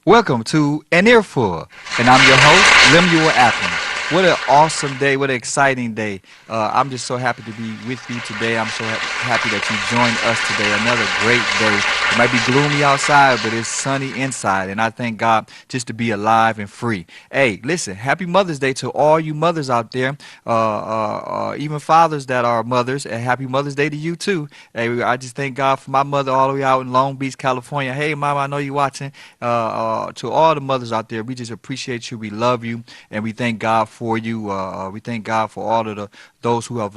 Welcome to An Earful, and I'm your host, Lemuel Appling. What an awesome day, what an exciting day. I'm just so happy to be with you today. I'm so happy that you joined us today. Another great day. It might be gloomy outside, but it's sunny inside, and I thank God just to be alive and free. Hey, listen, happy Mother's Day to all you mothers out there, even fathers that are mothers, and happy Mother's Day to you too. Hey, I just thank God for my mother all the way out in Long Beach, California. Hey, Mama, I know you're watching. To all the mothers out there, we just appreciate you. We love you, and we thank God for you. We thank God for all of those who have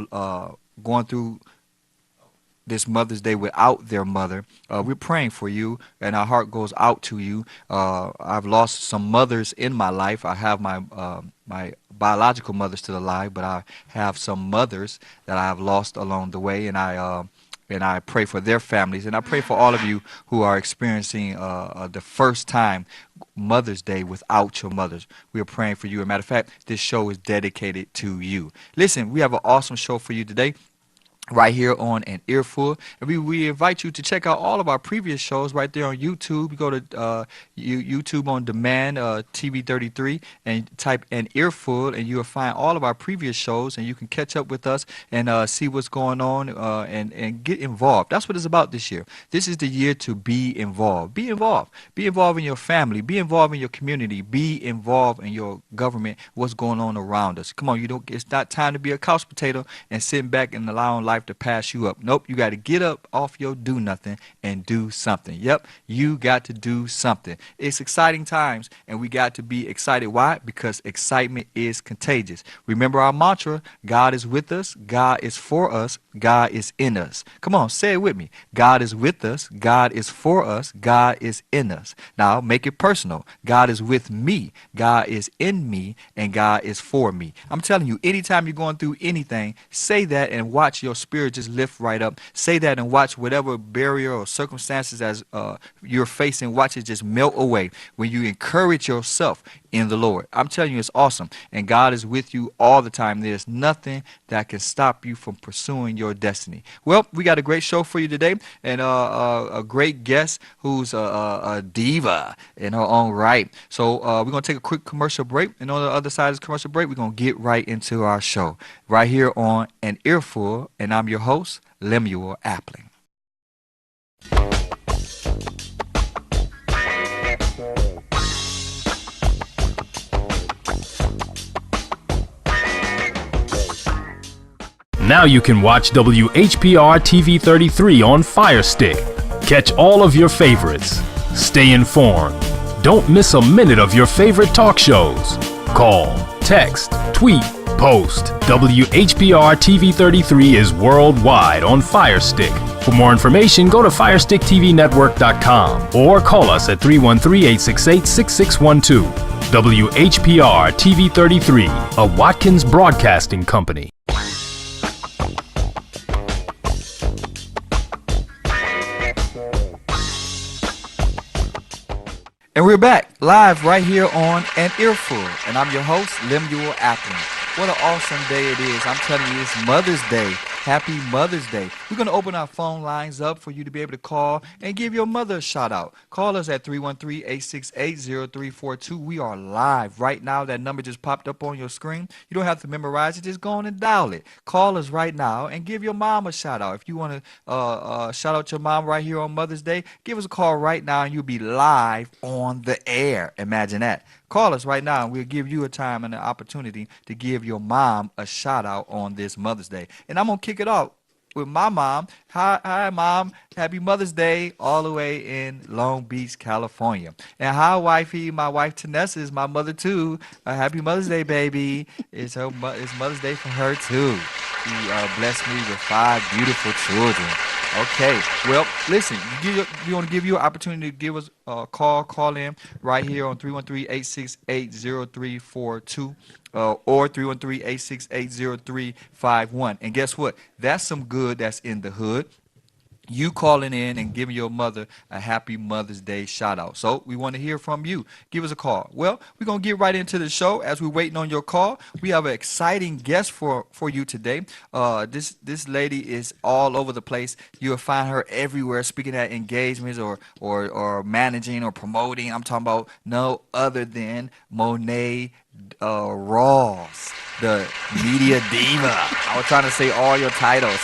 gone through this Mother's Day without their mother. We're praying for you, and our heart goes out to you. I've lost some mothers in my life. I have my biological mother still alive, but I have some mothers that I have lost along the way, and I pray for their families, and I pray for all of you who are experiencing the first time Mother's Day without your mothers. We are praying for you. As a matter of fact, this show is dedicated to you. Listen, we have an awesome show for you today, right here on An Earful. And we invite you to check out all of our previous shows right there on YouTube. You go to YouTube on demand, TV 33, and type An Earful, and you'll find all of our previous shows, and you can catch up with us and see what's going on and get involved. That's what it's about this year. This is the year to be involved. Be involved. Be involved in your family. Be involved in your community. Be involved in your government, what's going on around us. Come on, it's not time to be a couch potato and sitting back and allowing life to pass you up. Nope, you got to get up off your do nothing and do something. Yep, you got to do something. It's exciting times, and we got to be excited. Why? Because excitement is contagious. Remember our mantra: God is with us, God is for us, God is in us. Come on, say it with me. God is with us, God is for us, God is in us. Now make it personal. God is with me, God is in me, and God is for me. I'm telling you, anytime you're going through anything, say that and watch your spirit just lift right up. Say that and watch whatever barrier or circumstances as you're facing, watch it just melt away when you encourage yourself in the Lord. I'm telling you, it's awesome. And God is with you all the time. There's nothing that can stop you from pursuing your destiny. Well, we got a great show for you today, and a great guest who's a diva in her own right. So we're going to take a quick commercial break, and on the other side of this commercial break, we're going to get right into our show right here on An Earful, and I'm your host, Lemuel Appling. Now you can watch WHPR TV 33 on Fire Stick. Catch all of your favorites. Stay informed. Don't miss a minute of your favorite talk shows. Call, text, tweet, post. WHPR TV 33 is worldwide on Fire Stick. For more information, go to FirestickTVNetwork.com or call us at 313-868-6612. WHPR TV 33, a Watkins Broadcasting Company. And we're back live right here on An Earful, and I'm your host, Lemuel Appling. What an awesome day it is. I'm telling you, it's Mother's Day. Happy Mother's Day. We're going to open our phone lines up for you to be able to call and give your mother a shout out. Call us at 313-868-0342. We are live right now. That number just popped up on your screen. You don't have to memorize it. Just go on and dial it. Call us right now and give your mom a shout out. If you want to shout out your mom right here on Mother's Day, give us a call right now and you'll be live on the air. Imagine that. Call us right now and we'll give you a time and an opportunity to give your mom a shout out on this Mother's Day. And I'm going to kick it off with my mom. Hi, Mom. Happy Mother's Day all the way in Long Beach, California. And hi, wifey. My wife, Tanessa, is my mother, too. Happy Mother's Day, baby. It's Mother's Day for her, too. She blessed me with 5 beautiful children. Okay, well, listen, we want to give you an opportunity to give us a call in right here on 313-868-0342 or 313-868-0351. And guess what? That's some good that's in the hood. you calling in and giving your mother a happy Mother's Day shout out. So we want to hear from you. Give us a call. Well, we're going to get right into the show. As we're waiting on your call, we have an exciting guest for you today. This lady is all over the place. You'll find her everywhere speaking at engagements or managing or promoting. I'm talking about no other than Monet Ross, the media diva. I was trying to say all your titles.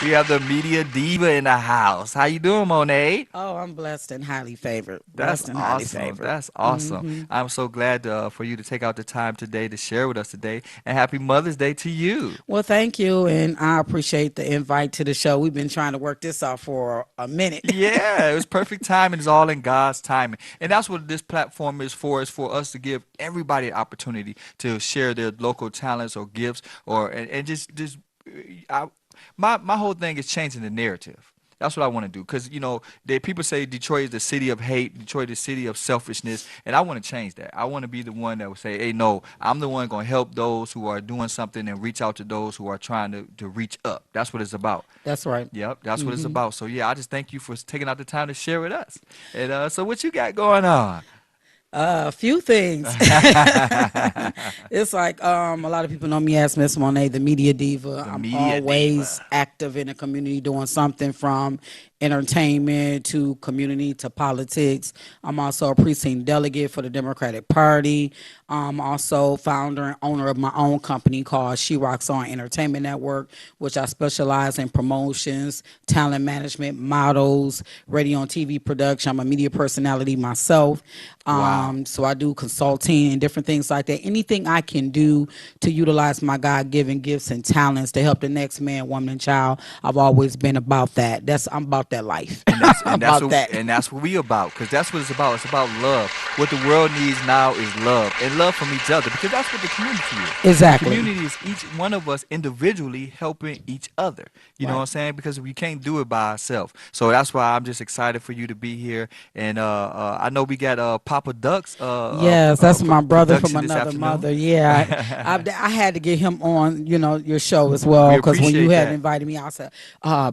We have the media diva in the house. How you doing, Monet? Oh, I'm blessed and highly favored. That's Blessed and highly awesome. favored. That's awesome. I'm so glad for you to take out the time today to share with us today. And happy Mother's Day to you. Well, thank you, and I appreciate the invite to the show. We've been trying to work this out for a minute. Yeah, it was perfect timing. It's all in God's timing. And that's what this platform is for us to give everybody an opportunity to share their local talents or gifts and just I, my whole thing is changing the narrative. That's what I want to do because people say Detroit is the city of hate, Detroit is the city of selfishness, and I want to change that. I want to be the one that will say, "Hey, no, I'm the one going to help those who are doing something and reach out to those who are trying to reach up." That's what it's about. That's right. Yep, that's what it's about. So yeah, I just thank you for taking out the time to share with us. And so, what you got going on? A few things. It's like a lot of people know me as Miss Monet, the media diva. The I'm media always diva. active in the community doing something from entertainment to community to politics. I'm also a precinct delegate for the Democratic Party. I'm also founder and owner of my own company called She Rocks On Entertainment Network, which I specialize in promotions, talent management, models, radio and TV production. I'm a media personality myself. Wow. So I do consulting and different things like that. Anything I can do to utilize my God-given gifts and talents to help the next man, woman, and child. I've always been about that. I'm about that life. And that's and that's About what that. and that's what we about because that's what it's about. It's about love. What the world needs now is love and love from each other because that's what the community is. Exactly. The community is each one of us individually helping each other. You know what I'm Right. saying? Because we can't do it by ourselves. So that's why I'm just excited for you to be here. And I know we got Papa Ducks. Yes, that's my brother from Production this another afternoon. mother. Yeah, I had to get him on, your show as well We because when you appreciate had that. invited me, I said, I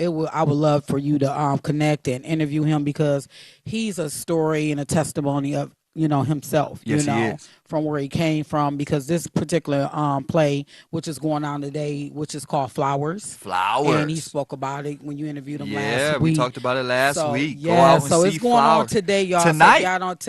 would love for you to connect and interview him because he's a story and a testimony of himself, Yes, he is. from where he came from. Because this particular play, which is going on today, which is called Flowers, and he Flowers. spoke about it when you interviewed him Yeah, last we week. talked about it last So week. Go yeah, out and so see it's going on flowers. today, y'all. So if Tonight. y'all don't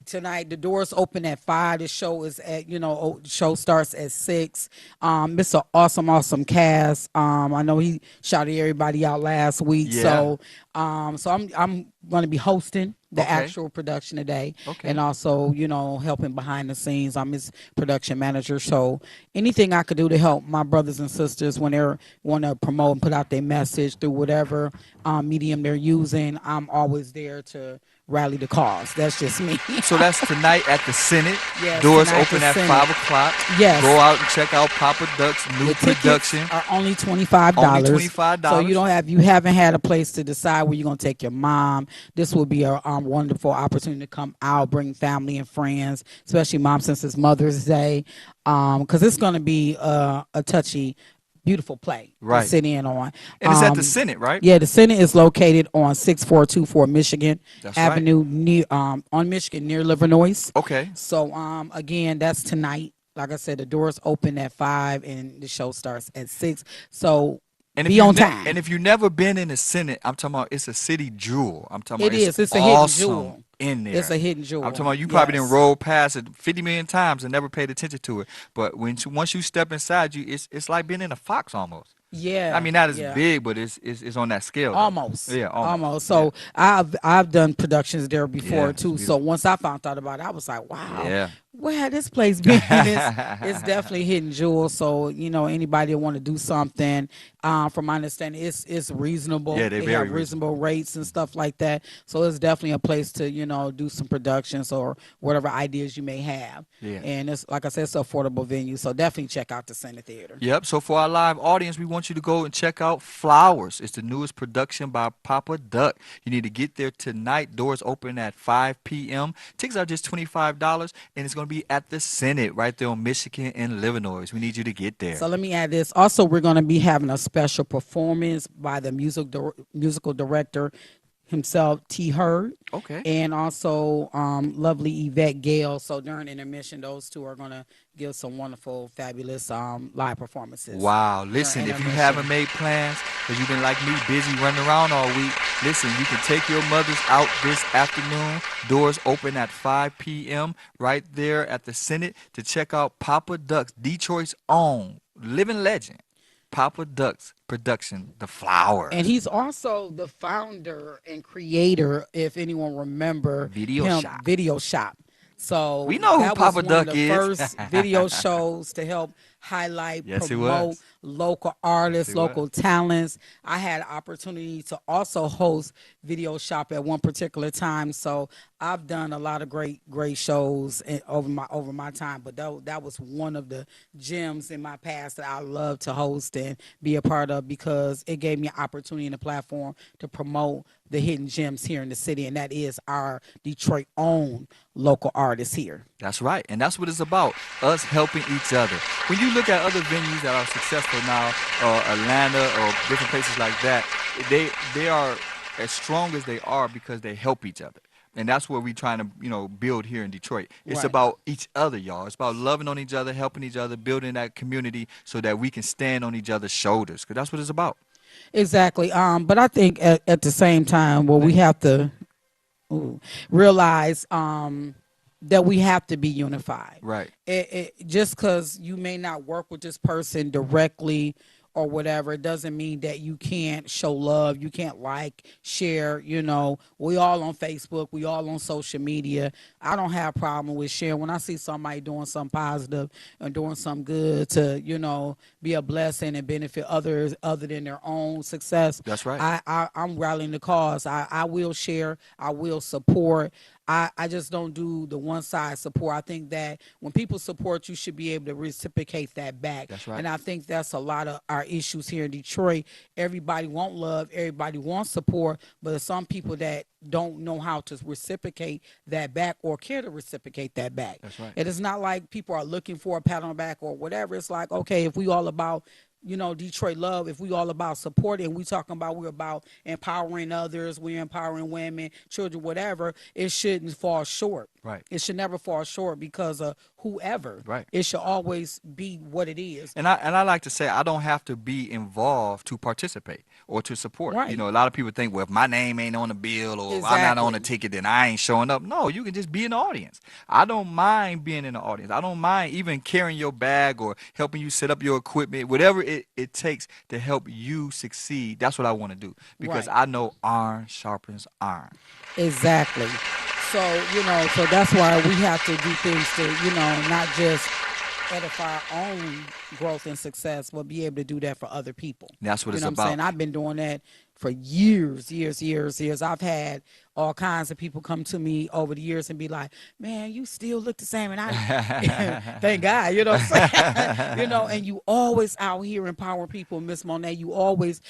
tonight the doors open at 5. The show is at the show starts at 6. It's an awesome cast. I know he shouted everybody out last week. Yeah. So I'm going to be hosting the Okay. actual production today, Okay. and also helping behind the scenes. I'm his production manager. So anything I could do to help my brothers and sisters when they want to promote and put out their message through whatever medium they're using, I'm always there to rally the cause. That's just me. So that's tonight at the Senate. Yes, Doors tonight at open the at Senate. 5 o'clock. Yes. Go out and check out Papa Duck's new The tickets production. are only $25. Only $25. So you haven't had a place to decide where you're gonna take your mom. This will be a wonderful opportunity to come out, bring family and friends, especially mom since it's Mother's Day. Because it's gonna be a touchy, beautiful play Right. to sit in on. And it's at the Senate, right? Yeah, the Senate is located on 6424 Michigan That's right. Avenue, near on Michigan near Livernois. Okay. So again, that's tonight. Like I said, the doors open at 5 and the show starts at 6. So And be on time. And if you've never been in the Senate, I'm talking about it's a city jewel. I'm talking It about is. It's a awesome hidden jewel. in there. It's a hidden jewel. I'm talking about you probably Yes. didn't roll past it 50 million times and never paid attention to it. But once you step inside, it's like being in a fox almost. Yeah. I mean, not as yeah. big, but it's on that scale. Though. Almost. Yeah, almost. So I've done productions there before Yeah, it's too. So beautiful. once I found out about it, I was like, wow. Yeah. Where had this place been? It's definitely hidden jewel. So anybody that want to do something, from my understanding, it's reasonable. Yeah, they're they very have reasonable rates and stuff like that. So it's definitely a place to do some productions or whatever ideas you may have. Yeah. And it's like I said, it's an affordable venue. So definitely check out the Senate Theater. Yep. So for our live audience, we want you to go and check out Flowers. It's the newest production by Papa Duck. You need to get there tonight. Doors open at 5 p.m. Tickets are just $25, and it's going going to be at the Senate right there on Michigan and Illinois. We need you to get So there. let me add this. Also, we're going to be having a special performance by the musical director himself, T. Hurd, Okay. and also lovely Yvette Gale. So during intermission, those two are going to give some wonderful, fabulous live performances Wow. during Listen, if you haven't intermission. made plans, because you've been like me, busy running around all week, listen, you can take your mothers out this afternoon. Doors open at 5 p.m. right there at the Senate to check out Papa Duck's, Detroit's own living legend. Papa Duck's production, The And Flowers he's also the founder and creator, if anyone remember Video him, Shop. Video Shop. We So know who that was Papa one of Duck the is. first video shows to help highlight, Yes, it promote was. local Yes, artists, it was. local talents. I had opportunity to also host Video Shop at one particular time. So I've done a lot of great shows over my time. But that was one of the gems in my past that I love to host and be a part of because it gave me an opportunity and a platform to promote the hidden gems here in the city, and that is our Detroit own local artists here. That's right. And that's what it's about, us helping each other. When you look at other venues that are successful now, Atlanta or different places like that, they are as strong as they are because they help each other. And that's what we're trying to, build here in Detroit. It's Right. about each other, y'all. It's about loving on each other, helping each other, building that community so that we can stand on each other's shoulders. Because that's what it's about. Exactly. But I think at the same time, well, we have to realize that we have to be unified. Right. Just because you may not work with this person directly or whatever, it doesn't mean that you can't show love, you can't like, share. We all on Facebook, we all on social media. I don't have a problem with sharing when I see somebody doing something positive and doing something good to be a blessing and benefit others other than their own success. That's right. I'm rallying the cause. I will share, I will support. I just don't do the one side support. I think that when people support, you should be able to reciprocate that back. That's right. And I think that's a lot of our issues here in Detroit. Everybody want love, everybody wants support, but there's some people that don't know how to reciprocate that back or care to reciprocate that back. That's right. It is not like people are looking for a pat on the back or whatever. It's like, okay, if we all about Detroit love, if we all about supporting, we talking about we're about empowering others, we're empowering women, children, whatever, it shouldn't fall short. Right. It should never fall short because of whoever. Right. It should always be what it is. And I like to say I don't have to be involved to participate or to support. Right. A lot of people think, well, if my name ain't on the bill or if I'm not on the Exactly. ticket, then I ain't showing up. No, you can just be in the audience. I don't mind being in the audience. I don't mind even carrying your bag or helping you set up your equipment, whatever it takes to help you succeed. That's what I want to do because Right. I know iron sharpens iron. Exactly. So that's why we have to do things to, not just edify our own growth and success, but be able to do that for other people. That's what You it's know what I'm saying? about. I've been doing that for years. I've had all kinds of people come to me over the years and be like, "Man, you still look the same." And I, thank God, you know what I'm saying? And you always out here empowering people, Miss Monet. I always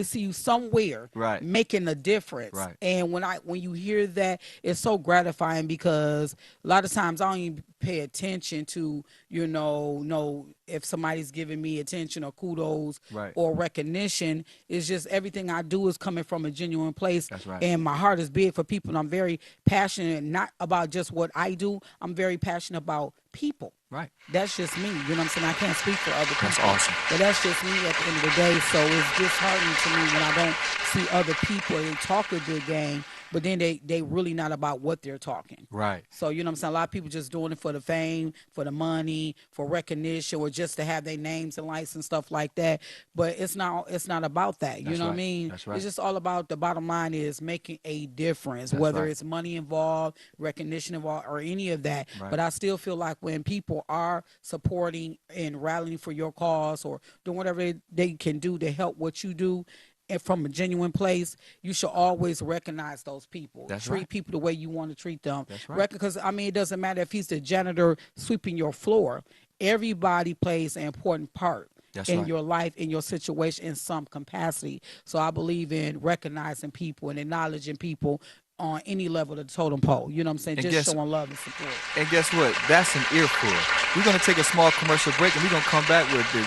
see you somewhere Right. making a difference. Right. And when you hear that, it's so gratifying because a lot of times I don't even pay attention to, know if somebody's giving me attention or kudos Right. or recognition. It's just everything I do is coming from a genuine place. That's right. And my heart is big for people. And I'm very passionate, not about just what I do. I'm very passionate about people. Right. That's just me. You know what I'm saying? I can't speak for other people. That's awesome. But that's just me at the end of the day. So it's disheartening to me when I don't see other people. They talk a good game, but then they really not about what they're talking. Right. So, you know what I'm saying? A lot of people just doing it for the fame, for the money, for recognition, or just to have their names and lights and stuff like that. But it's not about that. You That's know what I right. mean? That's right. It's just all about the bottom line is making a difference, That's whether right. it's money involved, recognition involved, or any of that. Right. But I still feel like when people are supporting and rallying for your cause or doing whatever they can do to help what you do, and from a genuine place, you should always recognize those people. That's treat right. people the way you want to treat them. That's right. Because it doesn't matter if he's the janitor sweeping your floor. Everybody plays an important part That's in right. your life, in your situation, in some capacity. So I believe in recognizing people and acknowledging people on any level of the totem pole. You know what I'm saying? And Just guess showing love and support. and guess what? That's an earful. We're gonna take a small commercial break, and we're gonna come back with the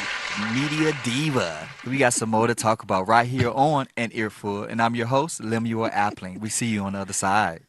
media diva. We got some more to talk about right here on an earful, and I'm your host, Lemuel Appling. We see you on the other side.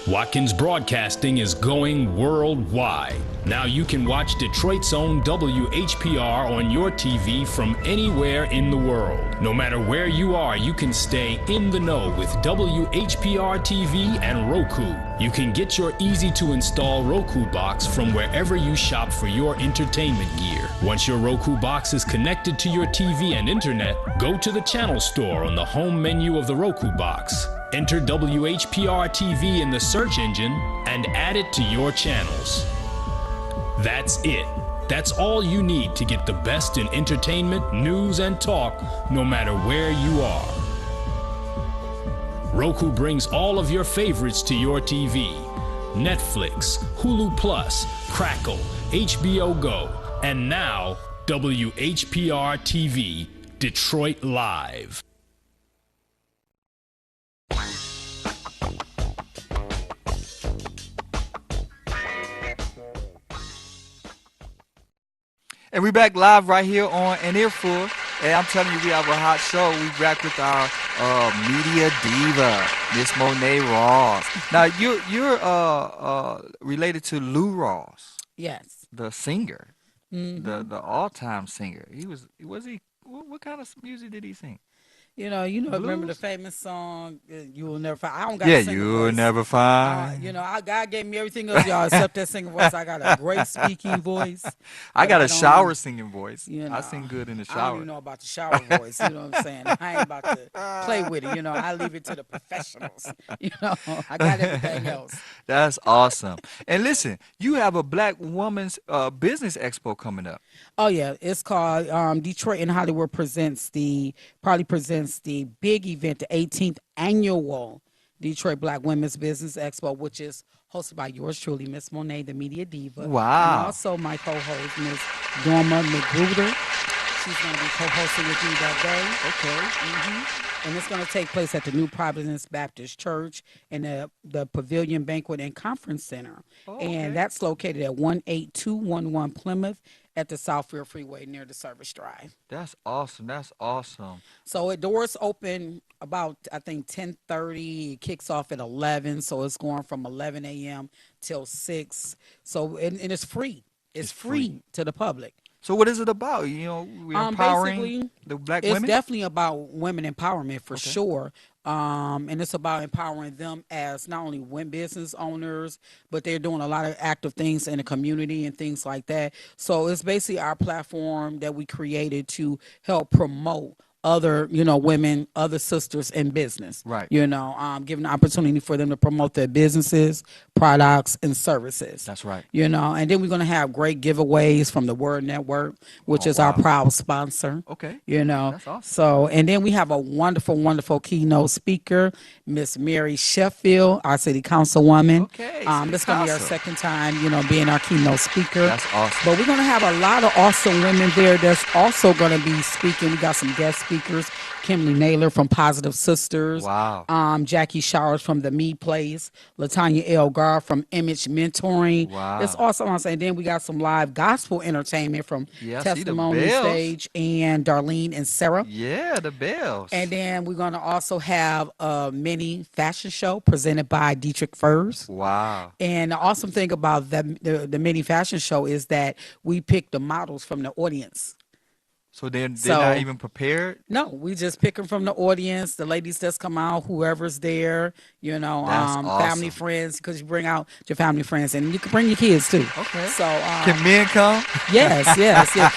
Watkins Broadcasting is going worldwide. Now you can watch Detroit's own WHPR on your TV from anywhere in the world. No matter where you are, you can stay in the know with WHPR TV and Roku. You can get your easy-to-install Roku box from wherever you shop for your entertainment gear. Once your Roku box is connected to your TV and internet, go to the channel store on the home menu of the Roku box. Enter WHPR TV in the search engine and add it to your channels. That's it. That's all you need to get the best in entertainment, news, and talk, no matter where you are. Roku brings all of your favorites to your TV. Netflix, Hulu Plus, Crackle, HBO Go, and now WHPR TV, Detroit Live. And we back live right here on An Earful. And I'm telling you, we have a hot show. We back with our media diva, Miss Monet Ross. Now you're related to Lou Ross, Yes. the singer, Hmm. the all-time singer. Was he what kind of music did he sing? Remember the Blues? famous song, "You Will Never Find." I don't got Yeah, a singer you'll voice. never find. God gave me everything else, y'all, except that singing voice. I got a great speaking voice, I but got I a don't. shower singing voice. You I know, sing good in the I don't shower. even know about the shower voice. You know what I'm saying? I ain't about to play with it. I leave it to the professionals. I got everything else. That's awesome. And listen, you have a Black Woman's Business Expo coming up. Oh yeah, it's called Detroit and Hollywood presents the big event, the 18th annual Detroit Black Women's Business Expo, which is hosted by yours truly, Miss Monet, the media diva, and Wow. also my co-host, Miss Dorma McGruder. She's going to be co-hosting with me that day. Okay. And it's going to take place at the New Providence Baptist Church in the Pavilion Banquet and Conference Center. Oh, And okay. that's located at 18211 Plymouth at the Southfield Freeway near the Service Drive. That's awesome. That's awesome. So doors open about, I think, 10:30. It kicks off at 11. So it's going from 11 a.m. till 6. So and it's free. It's It's free. free to the public. So what is it about? We're empowering Basically, the Black it's women. definitely about women empowerment for Okay. sure. And it's about empowering them as not only women business owners, but they're doing a lot of active things in the community and things like that. So it's basically our platform that we created to help promote other, women, other sisters in business. Right. Giving the opportunity for them to promote their businesses, products, and services. That's right. And then we're going to have great giveaways from the Word Network, which Oh, is our wow. proud sponsor. Okay. That's awesome. So, and then we have a wonderful, wonderful keynote speaker, Miss Mary Sheffield, our city councilwoman. Okay, This is city going to be our council. second time, being our keynote speaker. That's awesome. But we're going to have a lot of awesome women there that's also going to be speaking. We got some guest speakers. Kimberly Naylor from Positive Sisters. Wow. Jackie Showers from The Me Place. Latanya Elgar from Image Mentoring. Wow. It's awesome. I'm saying. Then we got some live gospel entertainment from Yeah, I see the Testimony bells. Stage and Darlene and Sarah. Yeah, the bells. And then we're going to also have a mini fashion show presented by Dietrich Furs. Wow. And the awesome thing about the mini fashion show is that we pick the models from the audience. So they're So- not even prepared. No, we just pick them from the audience, the ladies that's come out, whoever's there, That's family, awesome. friends, because you bring out your family, friends, and you can bring your kids too. Okay. So, Can men come? yes, yes, yes.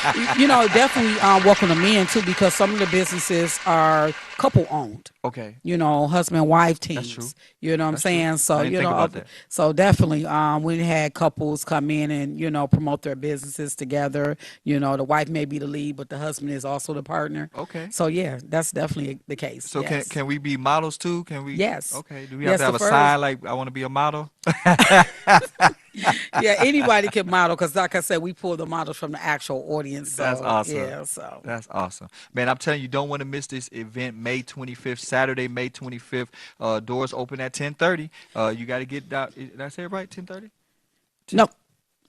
Definitely welcome the men too, because some of the businesses are couple owned. Okay. Husband wife teams. true. You know what I'm That's true. saying? So, I didn't think about that. so definitely we had couples come in and, promote their businesses together. The wife may be the lead, but the husband is also the partner. Okay. So yeah, that's definitely the case. So yes. can we be models too? Can we? Yes. Okay. Do we Yes, have to have the a first- sign like I want to be a model? Yeah, anybody can model because, like I said, we pull the models from the actual audience. That's So awesome. yeah, so That's awesome. Man, I'm telling you, don't want to miss this event May 25th, Saturday, May 25th. Doors open at 10:30. You got to get down. Did I say it right? 10:30? no.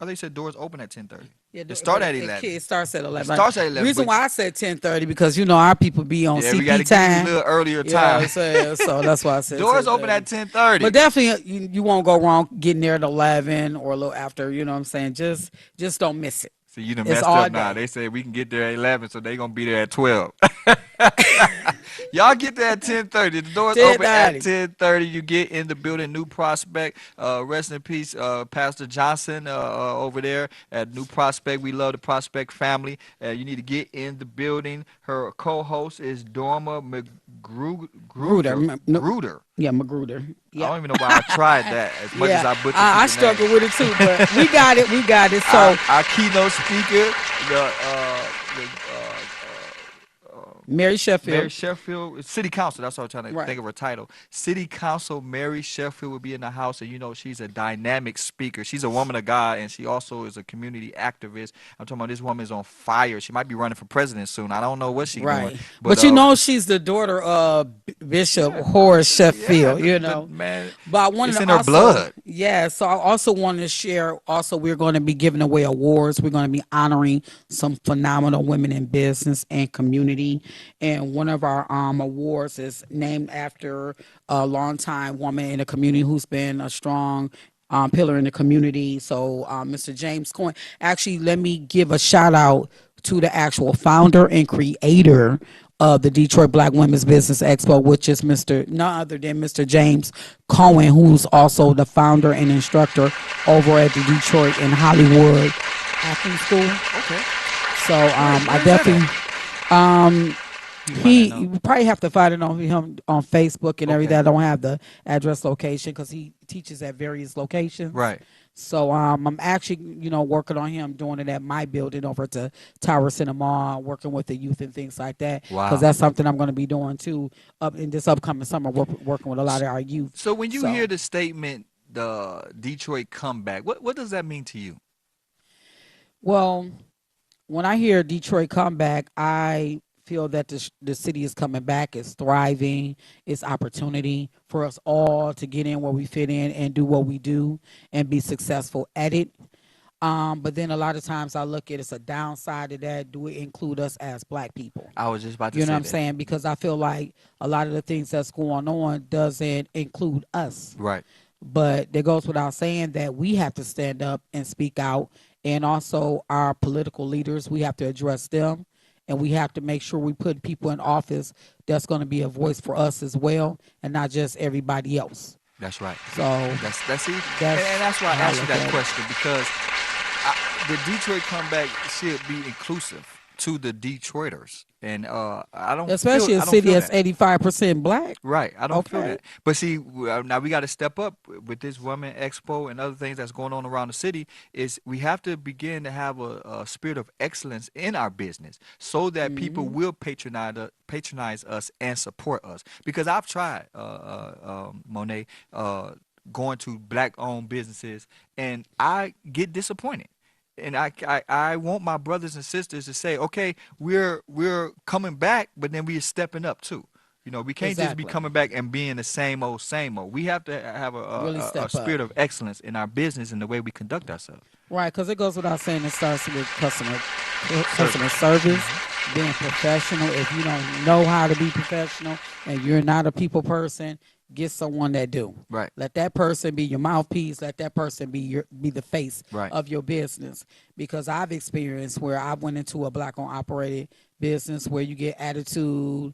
I think said doors open at 10:30. Yeah, It but start at 11. it starts at It 11. starts at 11, Reason but why I said 10:30 because you know our people be on yeah, we got CP to give you a time. little earlier Yeah, time. so that's why I said Doors open 10:30. at 10:30. But definitely you won't go wrong getting there at 11 or a little after. You know what I'm saying? Just don't miss it. See, you done It's messed all up now. day. They say we can get there at 11, so they gonna be there at 12. Y'all get there at 10:30. The doors open at 10:30. 10:30. You get in the building. New Prospect. Rest in peace, Pastor Johnson over there at New Prospect. We love the Prospect family. You need to get in the building. Her co-host is Dorma Gruder. No, Gruder. yeah, Magruder. I Yep. don't even know why I tried that as much as Yeah, I butchered I people's names. struggle with it too, but we got it. We got it. our, So our keynote speaker, the Mary Mary Sheffield, Sheffield, City Council. That's what I'm trying to right? think of her title. City Council Mary Sheffield will be in the house, and you know she's a dynamic speaker. She's a woman of God, and she also is a community activist. I'm talking about this woman is on fire. She might be running for president soon. I don't know what she's doing, Right. but But you know she's the daughter of Bishop yeah, Horace yeah, Sheffield, you know. man, But I wanted it's to in her also, blood. yeah, so I also wanted to share also we're going to be giving away awards. We're going to be honoring some phenomenal women in business and community. And one of our awards is named after a longtime woman in the community who's been a strong pillar in the community. So, Mr. James Coyne, actually, let me give a shout out to the actual founder and creator of the Detroit Black Women's Business Expo, which is Mr. none other than Mr. James Cohen, who's also the founder and instructor over at the Detroit and Hollywood Acting School. Okay, So I where is that definitely at? You might not he know. you probably have to find it on him on Facebook and everything. Okay, I don't have the address location because he teaches at various locations. right. So I'm actually working on him doing it at my building over to Tower Cinema, working with the youth and things like that because Wow. that's something I'm going to be doing too up in this upcoming summer, working with a lot of our youth. So when you hear So the statement, the Detroit comeback, what does that mean to you? well, when I hear Detroit comeback, I feel that the city is coming back, it's thriving, it's opportunity for us all to get in where we fit in and do what we do and be successful at it. But then a lot of times I look at it's a downside to that. Do it include us as black people? I was just about to You know what say I'm that. saying? Because I feel like a lot of the things that's going on doesn't include us. Right. But it goes without saying that we have to stand up and speak out. And also our political leaders, we have to address them. And we have to make sure we put people in office that's going to be a voice for us as well and not just everybody else. That's right. So That's it. that's And that's why I how I asked you look that at it. question because the Detroit comeback should be inclusive to the Detroiters, and Especially a I don't city feel that's that. 85% black. Right, I don't feel Okay. that. But see, now we got to step up with this Women Expo and other things that's going on around the city. Is we have to begin to have a spirit of excellence in our business, so that people Hmm. will patronize us and support us. Because I've tried, Monet, going to black-owned businesses, and I get disappointed. And I want my brothers and sisters to say, okay, we're coming back, but then we're stepping up too. You know, we can't just be Exactly. coming back and being the same old, same old. We have to have Really a step up. spirit of excellence in our business and the way we conduct ourselves. Right, because it goes without saying it starts with customer Service. service, being professional. If you don't know how to be professional and you're not a people person, get someone that do. Right, Let that person be your mouthpiece. Let that person be the face right. of your business. Because I've experienced where I went into a black owned operated business where you get attitude.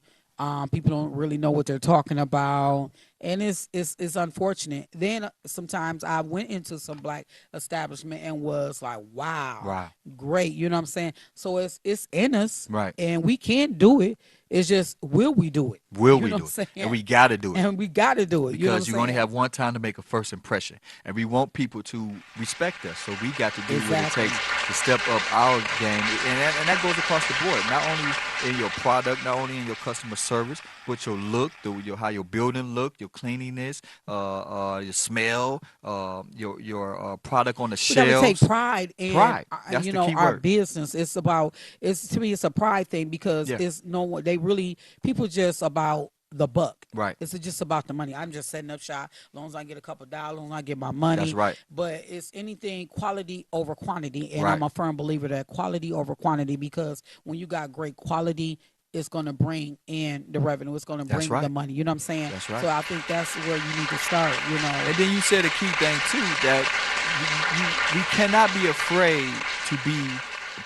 People don't really know what they're talking about, and it's unfortunate. Then sometimes I went into some black establishment and was like, wow, Wow. great. You know what I'm saying? So it's in us, Right. and we can do it. It's just, will we do it? Will You we know do what it? I'm And saying? we got to do it. And we got to do it. You know Because what you I'm only saying? have one time to make a first impression, and we want people to respect us. So we got to do what it Exactly. takes to step up our game, and that goes across the board. Not only in your product, not only in your customer service, but your look, how your building look, your cleanliness, your smell, your product on the We got to take shelves. pride in, Pride. That's the know, key our word. business. It's to me, it's a pride thing, because Yeah. it's no one. They really, people just about the buck. Right. It's just about the money. I'm just setting up shop. As long as I get a couple dollars, as long as I get my That's money. right. But it's anything quality over quantity, and Right. I'm a firm believer that quality over quantity, because when you got great quality, it's going to bring in the revenue. It's going to That's bring the right. money. You know what I'm saying? That's So right. I think that's where you need to start. You know. And then you said a key thing too, that we cannot be afraid to be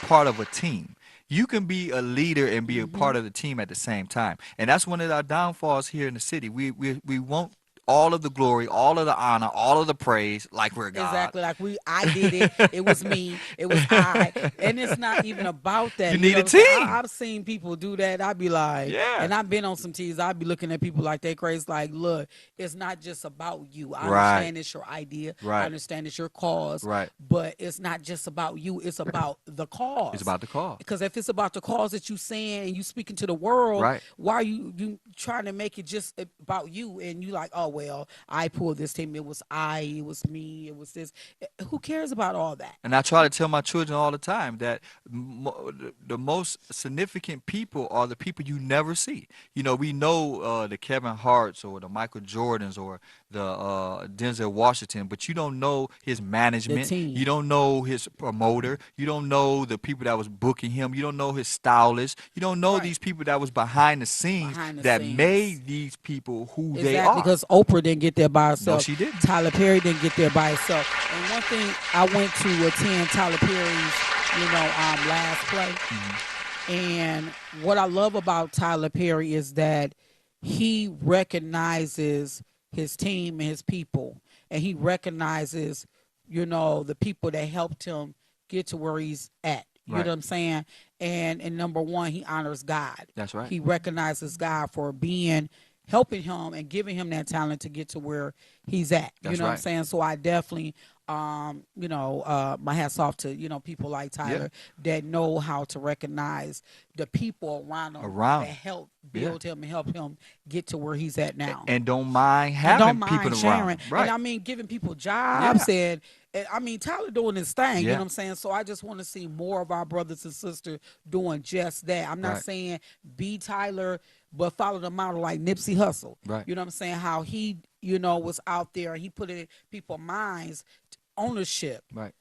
part of a team. You can be a leader and be a part of the team at the same time, and that's one of our downfalls here in the city. We want all of the glory, all of the honor, all of the praise, like we're God. Exactly. Like I did it. It was me. It was I. And it's not even about You that. You need know a what I'm saying? team. I've seen people do that. I'd be like, Yeah. and I've been on some teas. I'd be looking at people like they crazy. Like, look, it's not just about you. I Right. understand it's your idea. I Right. understand it's your cause. Right. But it's not just about you. It's about the It's cause. about the cause. Because if it's about the cause that you saying and you speaking to the world, Right. why are you trying to make it just about you? And you like, oh well, I pulled this team. It was me, it was this. Who cares about all that? And I try to tell my children all the time that the most significant people are the people you never see. You know, we know the Kevin Harts or the Michael Jordans or the Denzel Washington, but you don't know his The management. You team. don't know his promoter. You don't know the people that was booking him. You don't know his stylist. You don't know Right. these people that was behind the scenes Behind the that scenes. made these people who they Exactly, are. because Oprah didn't get there by No, herself. she didn't. Tyler Perry didn't get there by himself. And one thing, I went to attend Tyler Perry's, last play. And what I love about Tyler Perry is that he recognizes his team and his people, and he recognizes, the people that helped him get to where he's at. You know Right. what I'm saying? And number one, he honors God. That's right. He recognizes God for helping him and giving him that talent to get to where he's at. You That's know what I'm right. saying? So I definitely my hats off to, people like Yeah. Tyler that know how to recognize the people around him Around. that help Yeah. build him and help him get to where he's at now. And don't mind And don't having people mind around sharing. him. And Right. I mean, giving people Yeah. jobs and I mean, Tyler doing his thing, you know Yeah. what I'm saying? So I just want to see more of our brothers and sisters doing just that. I'm not Right. saying be Tyler, but follow the model like Nipsey Hussle. Right. You know what I'm saying? How he, was out there and he put it in people's minds, ownership, Right.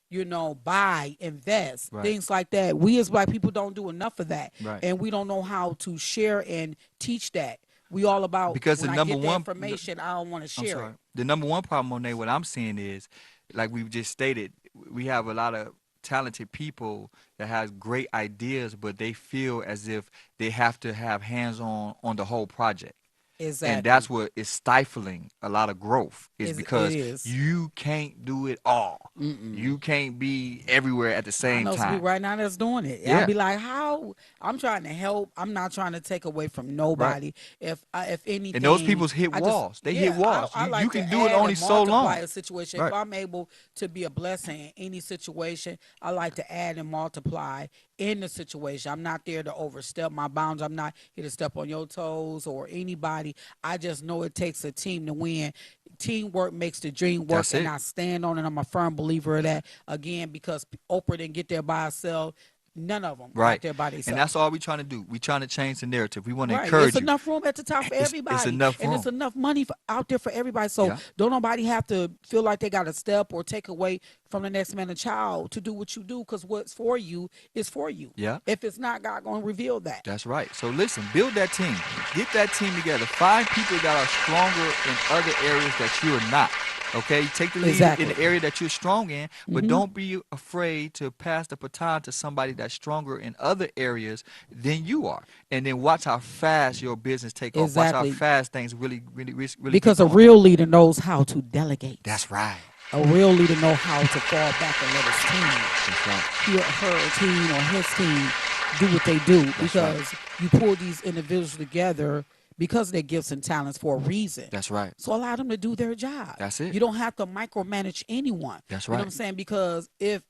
buy, invest, Right. things like that. We as black people don't do enough of that. Right. And we don't know how to share and teach that. We all about, Because the when I number get the one, information, I don't want to I'm share sorry. it. The number one problem, Monet, what I'm seeing is, like we've just stated, we have a lot of talented people that has great ideas, but they feel as if they have to have hands on the whole project. Exactly. And that's what is stifling a lot of growth, is It because is. you can't do it all. You can't be everywhere at the I same know some people time. right now that's doing it. I'll Yeah. be like, how? I'm trying to help. I'm not trying to take away from Right. nobody. If anything, And those people hit I just, walls. They hit yeah, walls. I You like can to do it add only and so multiply long. a situation. Right. If I'm able to be a blessing in any situation, I like to add and multiply in the situation. I'm not there to overstep my bounds. I'm not here to step on your toes or anybody. I just know it takes a team to win. Teamwork makes the dream work, That's and it. I stand on it. I'm a firm believer of that. Again, because Oprah didn't get there by herself. None of them got Right. there by And themselves. that's all we're trying to do. We're trying to change the narrative. We want to Right. It's encourage you. enough room at the top for It's everybody. enough And it's room. enough money out there for everybody. So Yeah. don't nobody have to feel like they got to step or take away from the next man a child to do what you do, because what's for you is for you. Yeah. If it's not, God going to reveal that. That's right. So listen, build that team. Get that team together. Find people that are stronger in other areas that you are not. Okay? Take the lead Exactly. in the area that you're strong in, but don't be afraid to pass the baton to somebody that's stronger in other areas than you are. And then watch how fast your business take off. Watch Exactly. how fast things really Because get a going. real leader knows how to delegate. That's right. A real leader know how to fall back and let his team, That's right. her team or his team do what they do, That's right. because you pull these individuals together because of their gifts and talents for a reason. That's right. So allow them to do their job. That's it. You don't have to micromanage anyone. That's You know what right. I'm saying? Because if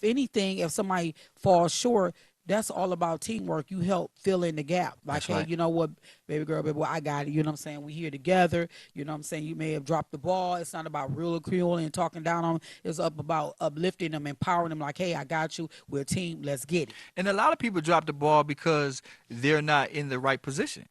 anything, if somebody falls short, that's all about teamwork. You help fill in the gap. Like, That's hey, right. you know what, baby girl, baby boy, I got it. You know what I'm saying? We here together. You know what I'm saying? You may have dropped the ball. It's not about ridiculing and talking down on them. It's up about uplifting them, empowering them. Like, hey, I got you. We're a team. Let's get it. And a lot of people drop the ball because they're not in the right position.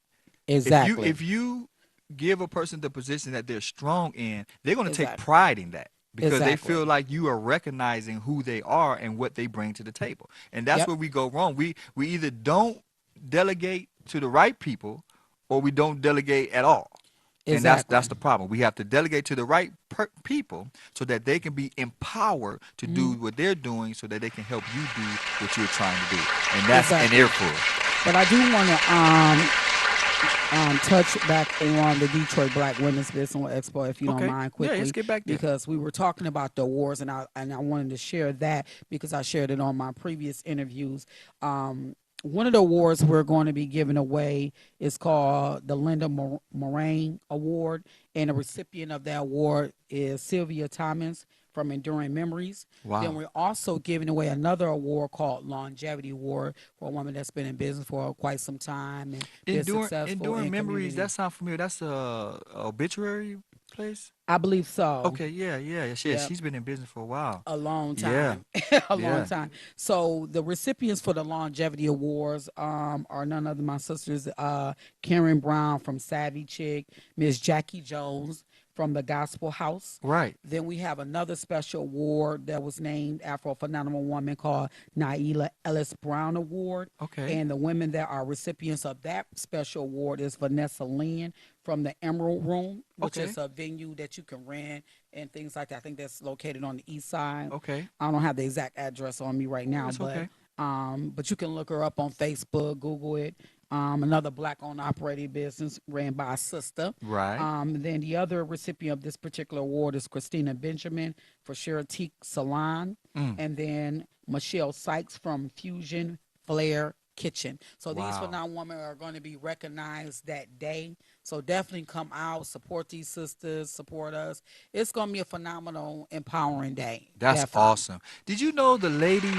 Exactly. If you give a person the position that they're strong in, they're going to take Exactly. pride in that because they feel Exactly. like you are recognizing who they are and what they bring to the table. And that's Yep. where we go wrong. We either don't delegate to the right people or we don't delegate at all. And that's Exactly. the problem. We have to delegate to the right people so that they can be empowered to do Hmm. what they're doing so that they can help you do what you're trying to do. And that's an Exactly. earful. But I do want to touch back on the Detroit Black Women's Business Expo, if you don't Okay. mind, Yeah, let's quickly, get back there. because we were talking about the awards, and I wanted to share that because I shared it on my previous interviews. One of the awards we're going to be giving away is called the Linda Moraine Award, and the recipient of that award is Sylvia Thomas from Enduring Memories. Then Wow. we're also giving away another award called Longevity Award for a woman that's been in business for quite some time and been successful Enduring in memories. community. That sounds familiar. That's a obituary place. I believe so. Okay. Yeah. Yeah. Yeah. Yeah, She's been in business for a while. a long Yeah. time, a long Yeah. time. So the recipients for the longevity awards are none other than my sisters, Karen Brown from Savvy Chick, Miss Jackie Jones from the Gospel House. Right. Then we have another special award that was named after a phenomenal woman called Naila Ellis Brown Award. Okay. And the women that are recipients of that special award is Vanessa Lynn from the Emerald Room, which Okay. is a venue that you can rent and things like that. I think that's located on the east side. Okay. I don't have the exact address on me right now, That's okay. but you can look her up on Facebook, Google it. Another black-owned operated business ran by a sister. Right. Then the other recipient of this particular award is Christina Benjamin for Cheritique Salon, Mm. and then Michelle Sykes from Fusion Flair Kitchen. So these Wow. phenomenal women are going to be recognized that day. So definitely come out, support these sisters, support us. It's going to be a phenomenal, empowering day. That's Definitely. awesome. Did you know the lady?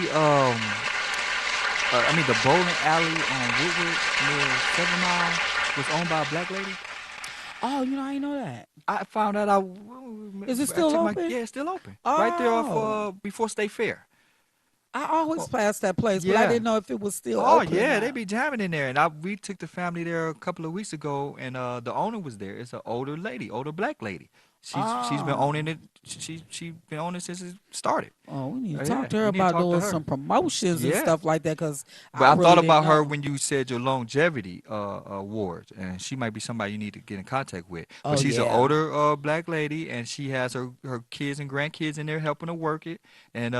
I mean, the bowling alley on Woodward near 7 Mile was owned by a black lady. Oh, I didn't know that. I found out. I Is it I still checked my open? yeah, it's still open. Right there off Oh, before State Fair. I always Oh, pass that place, but I yeah. didn't know if it was still Oh open or yeah, they not. be jamming in there, and we took the family there a couple of weeks ago, and the owner was there. It's an older lady, older black lady. She's been owning Oh. it. She been owning it since it started. Oh, we need Oh to talk yeah, to her you need to about talk to doing her. some promotions and Yeah, stuff like that, because but I I thought really didn't about her know. when you said your longevity awards, and she might be somebody you need to get in contact with. But Oh she's an yeah. older black lady, and she has her kids and grandkids in there helping her work it, and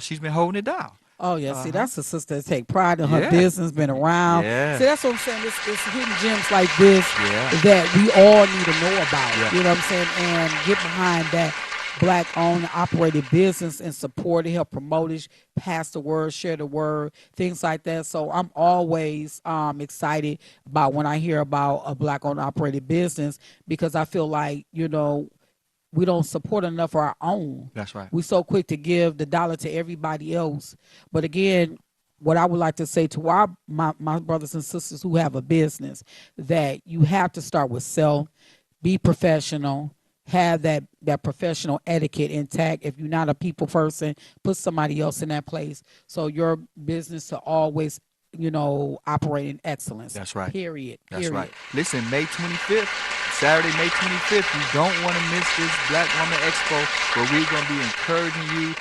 she's been holding it down. Oh yeah. Uh See, huh. that's a sister that take pride in her Yeah. business, been around. Yeah. See, that's what I'm saying. It's hidden gems like this Yeah. that we all need to know about. Yeah. You know what I'm saying? And get behind that black owned operated business and support it, help promote it, pass the word, share the word, things like that. So I'm always excited about when I hear about a black owned operated business, because I feel like, we don't support enough of our own. That's right. We so quick to give the dollar to everybody else. But again, what I would like to say to my brothers and sisters who have a business, that you have to start with self, be professional, have that professional etiquette intact. If you're not a people person, put somebody else in that place. So your business to always, operate in excellence. That's right. Period. That's right. Period. Listen, May 25th, Saturday, May 25th, you don't want to miss this Black Woman Expo where we're going to be encouraging you,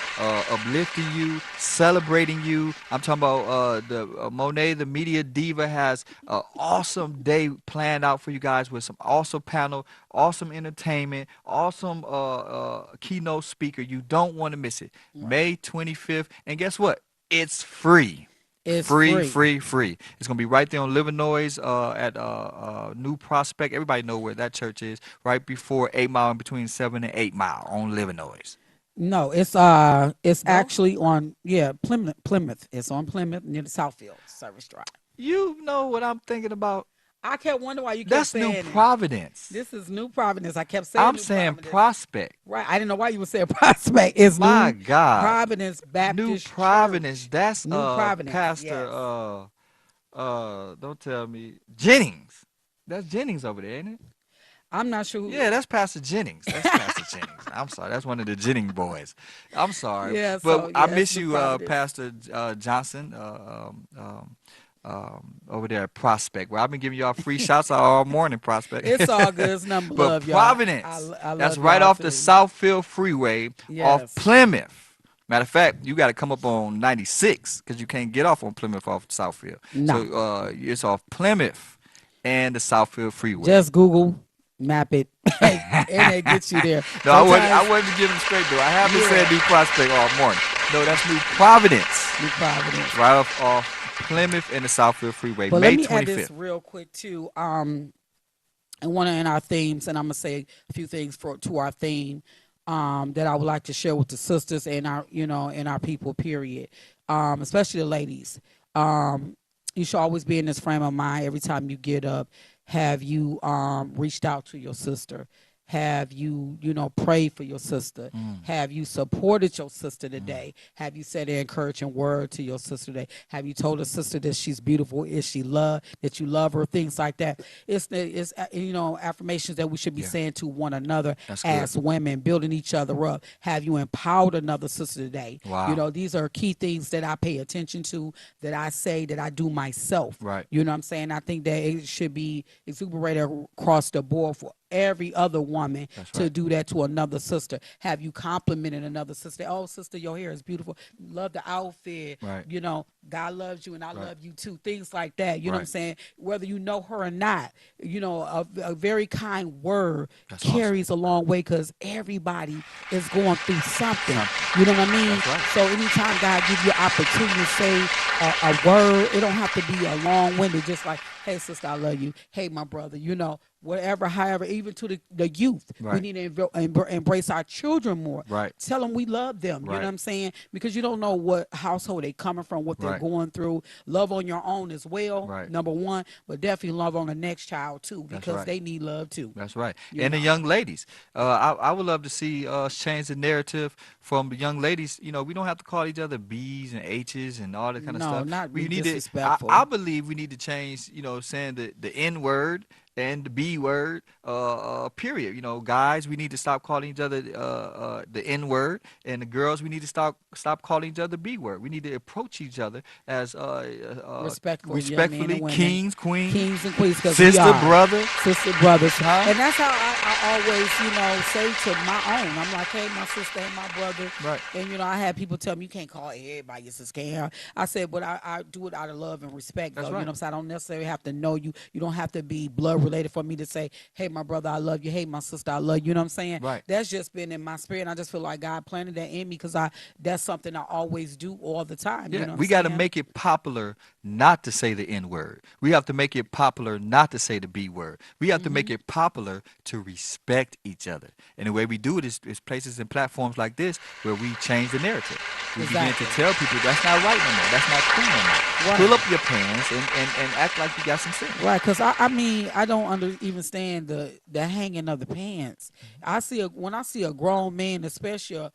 uplifting you, celebrating you. I'm talking about the Monet, the media diva, has an awesome day planned out for you guys with some awesome panel, awesome entertainment, awesome keynote speaker. You don't want to miss it. Right. May 25th. And guess what? It's free. It's Free, free. free, free. It's gonna be right there on Illinois at New Prospect. Everybody know where that church is. Right before 8 Mile, in between 7 and 8 Mile on Illinois. No, it's No? actually on, yeah, Plymouth. It's on Plymouth near the Southfield Service Drive. You know what I'm thinking about? I kept wondering why you kept That's New saying it. Providence. This is New Providence. I kept saying I'm New saying Providence. Prospect. Right. I didn't know why you would say Prospect. It's My New God. Providence New Baptist Providence. Church. That's New Providence. Pastor Yes. don't tell me Jennings. That's Jennings over there, ain't it? I'm not sure who. Yeah, that's Pastor Jennings. That's Pastor Jennings. I'm sorry. That's one of the Jennings boys. I'm sorry. Yeah. But So I yeah, it's miss New you, Providence. Pastor Johnson, over there at Prospect, where I've been giving y'all free shots all morning, Prospect. It's all good. It's nothing but But love, y'all. Providence, I that's love right y'all off the too. Southfield Freeway off Yes. Plymouth. Matter of fact, you got to come up on 96 because you can't get off on Plymouth off Southfield. So No. it's off Plymouth and the Southfield Freeway. Just Google map it, and it gets you there. No, I wasn't. I Sometimes, wasn't giving straight though. I haven't said yeah, New Prospect all morning. No, that's New Providence, New Providence. right off Plymouth and the Southfield Freeway, But let May me add this 25th. real quick too. And one in our themes, and I'm gonna say a few things for to our theme, that I would like to share with the sisters and our, and our people. Period. Especially the ladies. Um, you should always be in this frame of mind every time you get up. Have you reached out to your sister? Have you, prayed for your sister? Mm, Have you supported your sister mm. today? Have you said an encouraging word to your sister today? Have you told a sister that she's beautiful? Is she loved? That you love her? Things like that. It's affirmations that we should be Yeah, saying to one another that's good. as women, building each other up. Have you empowered another sister today? Wow. These are key things that I pay attention to, that I say, that I do myself. Right. You know what I'm saying? I think that it should be exuberated across the board for every other woman That's to right. do that to another sister. Have you complimented another sister? Oh, sister, your hair is beautiful. Love the outfit. Right. God loves you and I Right. love you too. Things like that. You know what I'm Right. saying? Whether you know her or not, a very kind word That's awesome. carries a long way, because everybody is going through something. Something. You know what I mean? That's right. So anytime God gives you opportunity to say a word, it don't have to be a long-winded, just like, hey, sister, I love you. Hey, my brother, whatever, however, even to the youth, we Right. need to embrace our children more. Right. Tell them we love them. You know what Right. I'm saying? Because you don't know what household they coming from, what they're Right. going through. Love on your own as well, Right. number one, but definitely love on the next child too, That's because right. they need love too. That's right. You And the know, young ladies. I would love to see us change the narrative from the young ladies. We don't have to call each other B's and H's and all that kind of no, stuff. not be We need to, I disrespectful. believe we need to change, saying the N word and the B word, period. Guys, we need to stop calling each other the N word, and the girls, we need to stop calling each other the B word. We need to approach each other as Respectful young men and respectfully, women, kings, queens, kings and queens, because we sister, are brother, sister brothers. huh? And that's how I always, say to my own. I'm like, hey, my sister and my brother. Right. And, I had people tell me, you can't call everybody your sister. Can't. I said, but I do it out of love and respect, though. That's You know right. what I'm saying? I don't necessarily have to know you. You don't have to be blood related for me to say, hey, my brother, I love you. Hey, my sister, I love you. You know what I'm saying? Right. That's just been in my spirit. And I just feel like God planted that in me, because that's something I always do all the time. You Yeah, know what I'm we got to saying? make it popular not to say the N word. We have to make it popular not to say the B word. We have to make Hmm. it popular to respect each other. And the way we do it is places and platforms like this where we change the narrative. We begin to Exactly. tell people that's not right no more. That's not cool no more. Pull Right. up your pants and act like you got some sense. Right, because I mean, I don't even stand the hanging of the pants. When I see a grown man, especially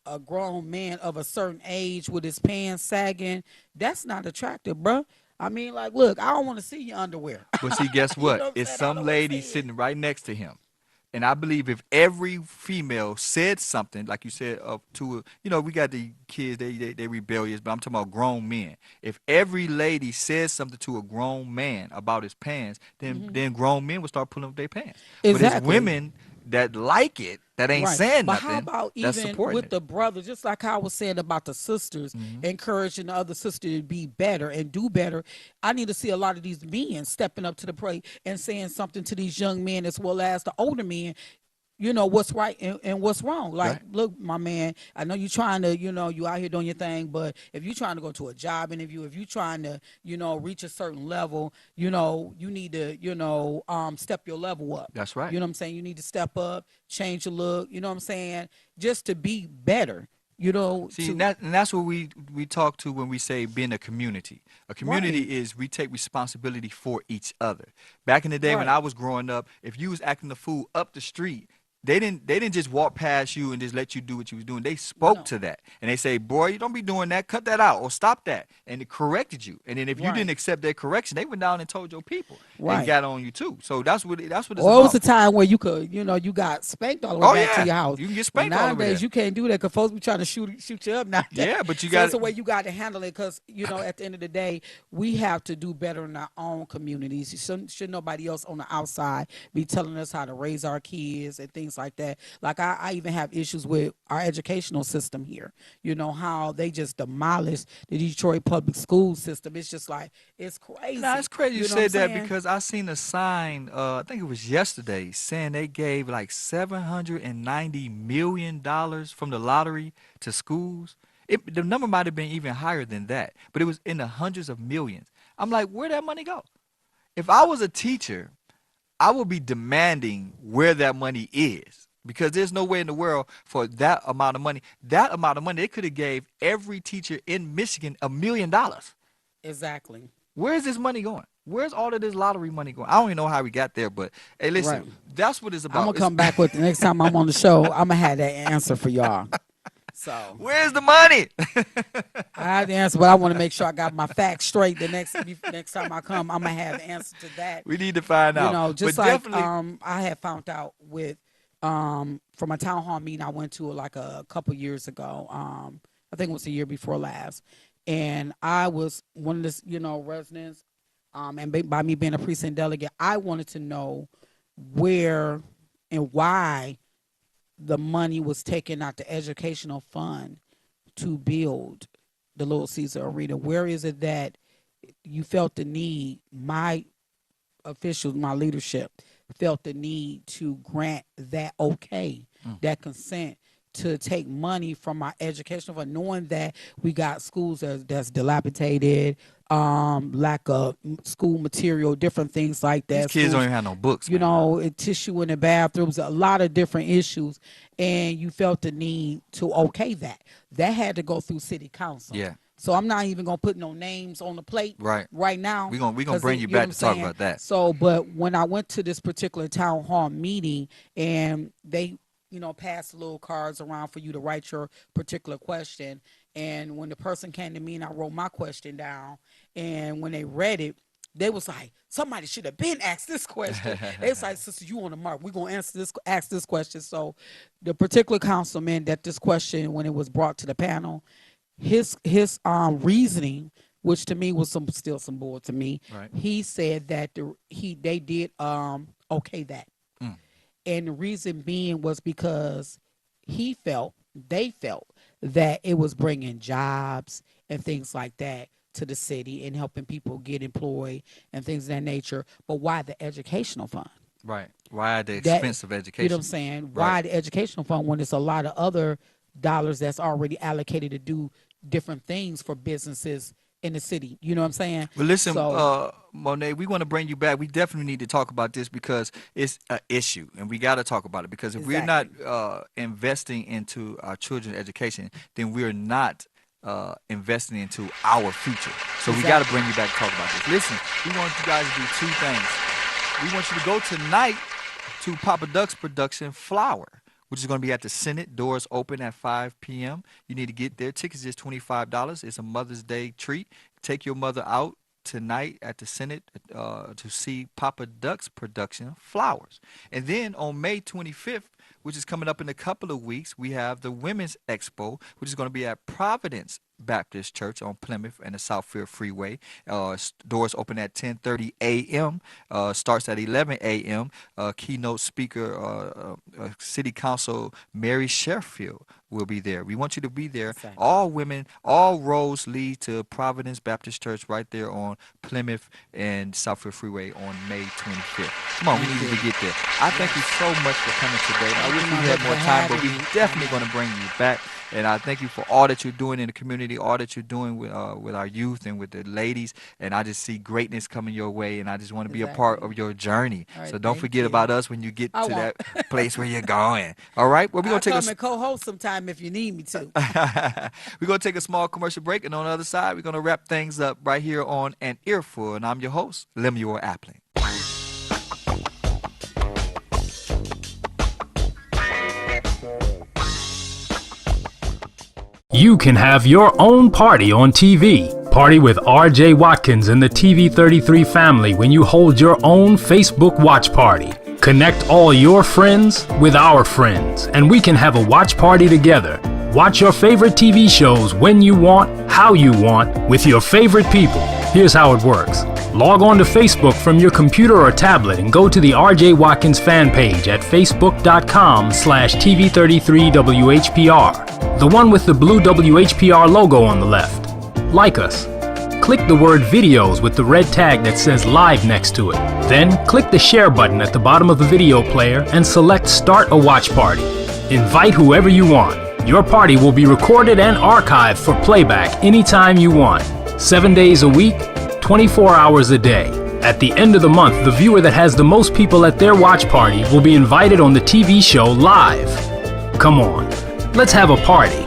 a grown man of a certain age with his pants sagging, that's not attractive, bruh. I mean, like, look, I don't want to see your underwear. But see, guess You what? know what I'm It's saying? I some don't want to lady see it. sitting right next to him. And I believe if every female said something, like you said, we got the kids, they rebellious, but I'm talking about grown men. If every lady says something to a grown man about his pants, Hmm. then grown men will start pulling up their pants. But it's Exactly. women that like it, that ain't Right. saying But how nothing, about that's even supporting with it. the brothers, just like I was saying about the sisters, Hmm. encouraging the other sister to be better and do better. I need to see a lot of these men stepping up to the plate and saying something to these young men, as well as the older men, what's right and what's wrong. Like, Right. look, my man, I know you trying to, you out here doing your thing, but if you trying to go to a job interview, if you trying to, reach a certain level, you need to, step your level up. That's right. You know what I'm saying? You need to step up, change your look, you know what I'm saying? Just to be better, See, and that's what we talk to when we say being a community. A right, community is we take responsibility for each other. Back in the day when right. I was growing up, if you was acting the fool up the street, they didn't just walk past you and just let you do what you was doing. They spoke No, to that and they say, "Boy, you don't be doing that. Cut that out or stop that." And it corrected you. And then if you didn't right, accept their correction, they went down and told your people and right. got on you too. So that's what it's Or it was about. a time where you could, you got spanked all the way Oh back to yeah, your house. you can get But spanked all over nowadays there. you can't do that because folks be trying to shoot you up nowadays. Yeah, but you So it's got a way you got to handle it because, at the end of the day, we have to do better in our own communities. Should nobody else on the outside be telling us how to raise our kids and things like that. Like I even have issues with our educational system here. How they just demolished the Detroit public school system. It's just like, it's Nah, it's crazy. crazy you You know what I'm said that saying? because I seen a sign, I think it was yesterday, saying they gave like $790 million from the lottery to schools. The number might have been even higher than that, but it was in the hundreds of millions. I'm like, where'd that money go? If I was a teacher, I would be demanding where that money is because there's no way in the world for that amount of money. That amount of money, they could have gave every teacher in Michigan $1 million. Exactly. Where's this money going? Where's all of this lottery money going? I don't even know how we got there, but hey, listen, Right. that's what it's I'm about. gonna come back with the next time I'm on the show. I'm gonna have that answer for y'all. So Where's the money? I have the answer, but I want to make sure I got my facts straight. The next time I come, I'm gonna have the answer to that. We need to find out. Just But like definitely, I had found out with from a town hall meeting I went to like a couple years ago. I think it was the year before last, and I was one of the residents. And by me being a precinct delegate, I wanted to know where and why the money was taken out the educational fund to build the Little Caesar Arena. Where is it that you felt the need, my officials, my leadership, felt the need to grant that okay, mm, that consent to take money from our educational fund, knowing that we got schools that's dilapidated, lack of school material, different things like these that. kids don't Schools, even have no books, man. tissue in the bathrooms, a lot of different issues, and you felt the need to okay that. That had to go through city council. Yeah, So I'm not even gonna put no names on the plate right. right now, We gonna because bring you you know what back I'm to talk saying. about that. So, but when I went to this particular town hall meeting, and they passed little cards around for you to write your particular question, and when the person came to me and I wrote my question down, and when they read it, they was like, somebody should have been asked this question. They was like, sister, you on the mark. We're gonna ask this question. So the particular councilman that this question, when it was brought to the panel, his reasoning, which to me was still some bull to me, Right. he said that they did okay that. Mm, And the reason being was because they felt that it was bringing jobs and things like that to the city and helping people get employed and things of that nature. But why the educational fund? right. Why at the That, expense of you know what I'm education? saying? Right. Why the educational fund when there's a lot of other dollars that's already allocated to do different things for businesses in the city? You know what I'm saying? Well, listen, So Monet, we want to bring you back. We definitely need to talk about this because it's an issue, and we got to talk about it. Because if we're not exactly, investing into our children's education, then we're not investing into our future. So we got to exactly. bring you back to talk about this. Listen, we want you guys to do two things. We want you to go tonight to Papa Duck's production, Flower, which is going to be at the Senate. Doors open at 5 p.m. You need to get there. Tickets is $25. It's a Mother's Day treat. Take your mother out tonight at the Senate to see Papa Duck's production, Flowers. And then on May 25th, which is coming up in a couple of weeks, we have the Women's Expo, which is going to be at Providence Baptist Church on Plymouth and the Southfield Freeway. Doors open at 10:30 a.m. Starts at 11 a.m. Keynote speaker, City Council Mary Sheffield will be there. We want you to be there. Exactly. All women, all roads lead to Providence Baptist Church right there on Plymouth and Southfield Freeway on May 25th. Come on, we Thank need you you. to get there. I thank you Yes. so much for coming today. I Thank wish you, we my had brother, more for time, but having we me. I definitely going know. to bring you back. And I thank you for all that you're doing in the community, all that you're doing with our youth and with the ladies. And I just see greatness coming your way, and I just want to be a part Exactly. of your journey. All right. So don't Thank forget you. about us when you get I to won't. that place where you're going. All right? Well, we're going I'll to take come and co-host sometime if you need me to. we're going to take a small commercial break, and on the other side, we're going to wrap things up right here on An Earful. And I'm your host, Lemuel Appling. You can have your own party on TV. Party with RJ Watkins and the TV33 family when you hold your own Facebook watch party. Connect all your friends with our friends, and we can have a watch party together. Watch your favorite TV shows when you want, how you want, with your favorite people. Here's how it works. Log on to Facebook from your computer or tablet and go to the RJ Watkins fan page at facebook.com/TV33WHPR. The one with the blue WHPR logo on the left. Like us. Click the word videos with the red tag that says live next to it. Then click the share button at the bottom of the video player and select start a watch party. Invite whoever you want. Your party will be recorded and archived for playback anytime you want. 7 days a week, 24 hours a day. At the end of the month, the viewer that has the most people at their watch party will be invited on the TV show live. Come on, let's have a party.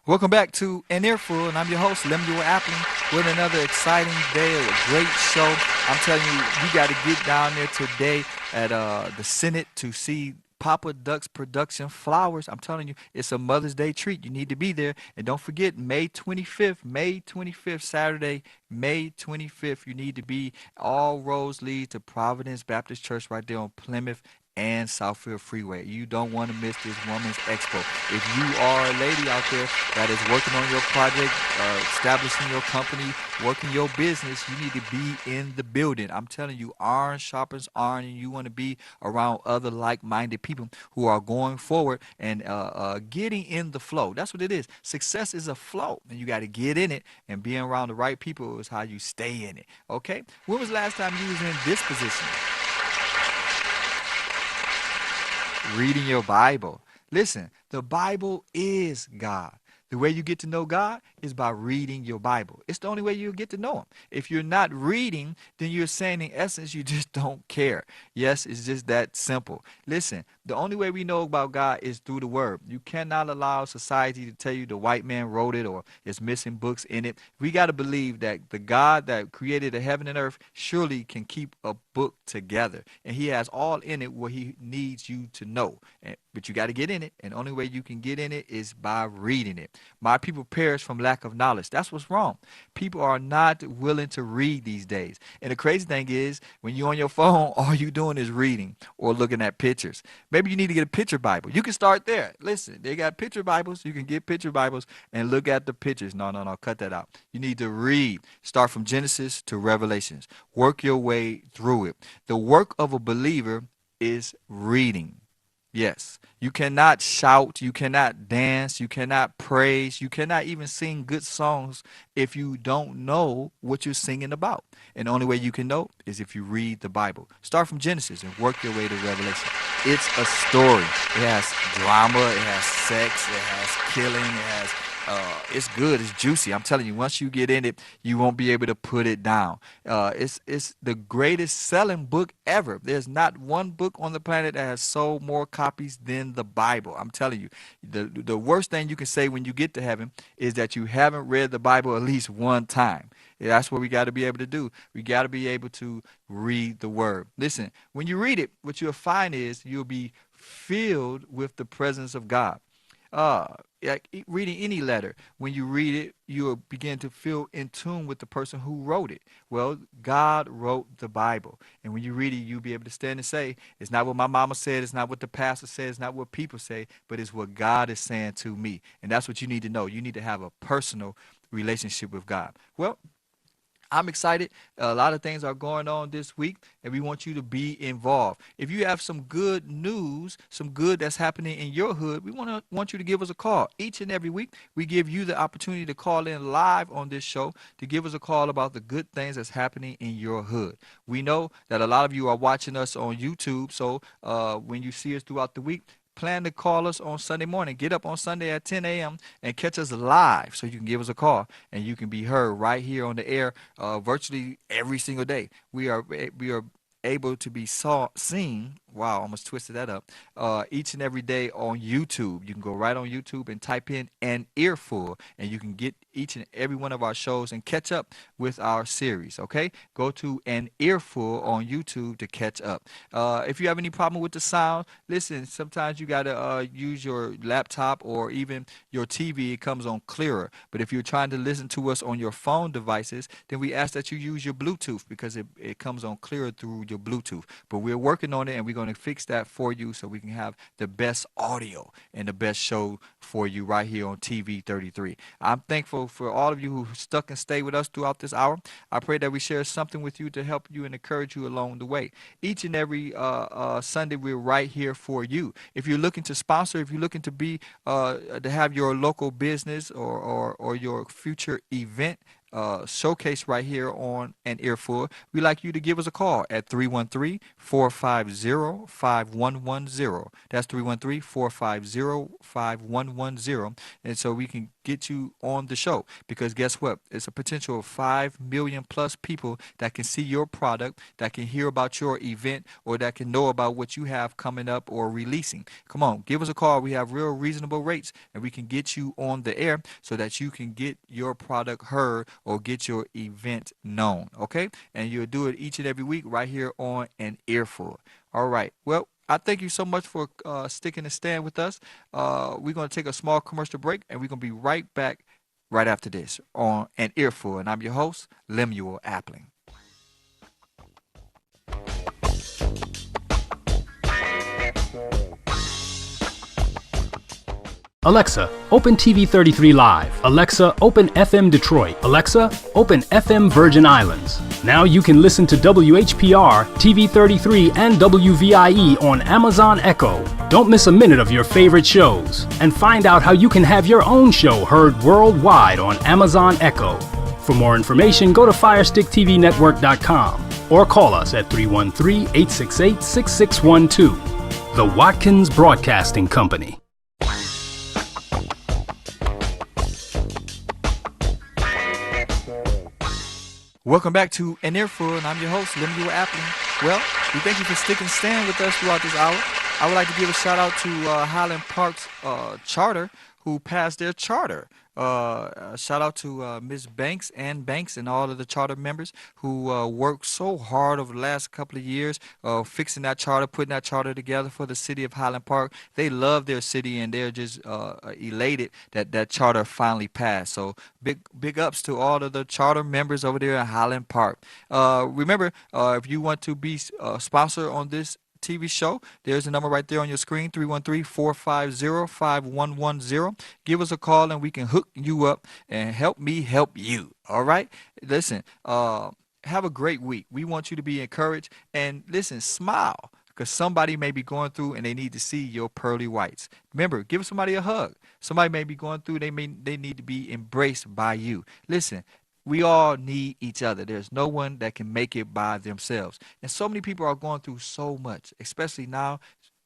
Welcome back to An Earful, and I'm your host, Lemuel Appling, with another exciting day, a great show. I'm telling you, you got to get down there today at the Senate to see Papa Duck's production Flowers. I'm telling you, it's a Mother's Day treat. You need to be there. And don't forget, May 25th, Saturday, May 25th, you need to be. All roads lead to Providence Baptist Church right there on Plymouth and Southfield Freeway. You don't want to miss this Women's Expo. If you are a lady out there that is working on your project, establishing your company, working your business, you need to be in the building. I'm telling you, iron sharpens iron, and you want to be around other like-minded people who are going forward and getting in the flow. That's what it is. Success is a flow, and you got to get in it, and being around the right people is how you stay in it. Okay? When was the last time you was in this position? Reading your Bible. Listen, the Bible is God. The way you get to know God is by reading your Bible. It's the only way you'll get to know Him. If you're not reading, then you're saying in essence you just don't care. Yes, it's just that simple. Listen, the only way we know about God is through the Word. You cannot allow society to tell you the white man wrote it or it's missing books in it. We got to believe that the God that created the heaven and earth surely can keep a book together. And He has all in it what He needs you to know. But you got to get in it. And the only way you can get in it is by reading it. My people perish from lack of knowledge. That's what's wrong. People are not willing to read these days. And the crazy thing is, when you're on your phone, all you're doing is reading or looking at pictures. Maybe you need to get a picture Bible. You can start there. Listen, they got picture Bibles. You can get picture Bibles and look at the pictures. No, cut that out. You need to read. Start from Genesis to Revelations. Work your way through it. The work of a believer is reading. Yes, you cannot shout, you cannot dance, you cannot praise, you cannot even sing good songs if you don't know what you're singing about. And the only way you can know is if you read the Bible. Start from Genesis and work your way to Revelation. It's a story. It has drama, it has sex, it has killing, it has it's good, it's juicy. I'm telling you, once you get in it, you won't be able to put it down. It's the greatest selling book ever. There's not one book on the planet that has sold more copies than the Bible. I'm telling you, the worst thing you can say when you get to heaven is that you haven't read the Bible at least one time. That's what we got to be able to do. We got to be able to read the word. Listen, when you read it, what you'll find is you'll be filled with the presence of God. uh like reading any letter, when you read it, you'll begin to feel in tune with the person who wrote it. Well, God wrote the Bible, and when you read it, you'll be able to stand and say, it's not what my mama said, it's not what the pastor said, it's not what people say, but it's what God is saying to me. And that's what you need to know. You need to have a personal relationship with God. Well, I'm excited. A lot of things are going on this week, and we want you to be involved. If you have some good news, some good that's happening in your hood, we want you to give us a call. Each and every week, we give you the opportunity to call in live on this show to give us a call about the good things that's happening in your hood. We know that a lot of you are watching us on YouTube, so when you see us throughout the week, plan to call us on Sunday morning. Get up on Sunday at 10 a.m. and catch us live so you can give us a call and you can be heard right here on the air virtually every single day. We are able to be seen. Wow, almost twisted that up. Each and every day on YouTube. You can go right on YouTube and type in An Earful, and you can get each and every one of our shows and catch up with our series. Okay, go to An Earful on YouTube to catch up. If you have any problem with the sound, listen. Sometimes you gotta use your laptop or even your TV. It comes on clearer. But if you're trying to listen to us on your phone devices, then we ask that you use your Bluetooth because it comes on clearer through your Bluetooth. But we're working on it, and we're going to fix that for you so we can have the best audio and the best show for you right here on TV 33. I'm thankful for all of you who stuck and stayed with us throughout this hour. I pray that we share something with you to help you and encourage you along the way. Each and every Sunday, we're right here for you. If you're looking to sponsor, if you're looking to have your local business or your future event showcase right here on An Earful, we'd like you to give us a call at 313-450-5110. That's 313-450-5110. And so we can get you on the show because guess what? It's a potential of 5 million plus people that can see your product, that can hear about your event, or that can know about what you have coming up or releasing. Come on, give us a call. We have real reasonable rates and we can get you on the air so that you can get your product heard or get your event known, okay? And you'll do it each and every week right here on An Earful. All right. Well, I thank you so much for sticking and staying with us. We're going to take a small commercial break, and we're going to be right back right after this on An Earful. And I'm your host, Lemuel Appling. Alexa, open TV 33 Live. Alexa, open FM Detroit. Alexa, open FM Virgin Islands. Now you can listen to WHPR, TV 33, and WVIE on Amazon Echo. Don't miss a minute of your favorite shows. And find out how you can have your own show heard worldwide on Amazon Echo. For more information, go to FirestickTVNetwork.com or call us at 313-868-6612. The Watkins Broadcasting Company. Welcome back to An Earful, and I'm your host, Lemuel Appling. Well, we thank you for sticking and staying with us throughout this hour. I would like to give a shout out to Highland Park's charter who passed their charter. Shout out to Ms. Banks and all of the charter members who worked so hard over the last couple of years fixing that charter, putting that charter together for the city of Highland Park. They love their city and they're just elated that that charter finally passed. So big ups to all of the charter members over there in Highland Park. Remember, if you want to be a sponsor on this TV show, there's a number right there on your screen, 313-450-5110. Give us a call and we can hook you up and help me help you. All right? Listen, have a great week. We want you to be encouraged and listen, smile because somebody may be going through and they need to see your pearly whites. Remember, give somebody a hug. Somebody may be going through, they need to be embraced by you. Listen, we all need each other. There's no one that can make it by themselves. And so many people are going through so much, especially now.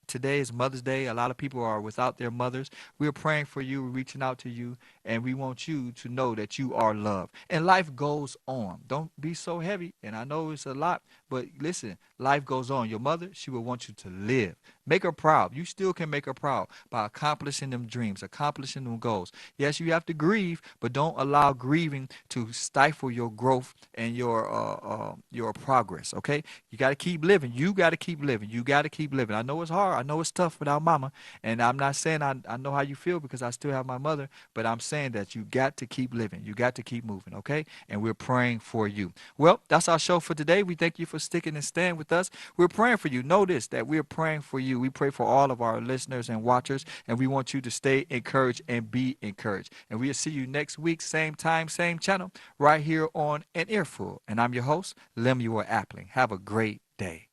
Today is Mother's Day. A lot of people are without their mothers. We're praying for you, reaching out to you, and we want you to know that you are loved. And life goes on. Don't be so heavy. And I know it's a lot, but listen, life goes on. Your mother, she will want you to live. Make her proud. You still can make her proud by accomplishing them dreams, accomplishing them goals. Yes, you have to grieve, but don't allow grieving to stifle your growth and your progress, okay? You got to keep living. You got to keep living. You got to keep living. I know it's hard. I know it's tough without mama, and I'm not saying I know how you feel because I still have my mother, but I'm saying that you got to keep living. You got to keep moving, okay? And we're praying for you. Well, that's our show for today. We thank you for sticking and staying with us. We're praying for you. Know this, that we're praying for you you. We pray for all of our listeners and watchers, and we want you to stay encouraged and be encouraged. And we'll see you next week, same time, same channel, right here on An Earful. And I'm your host, Lemuel Appling. Have a great day.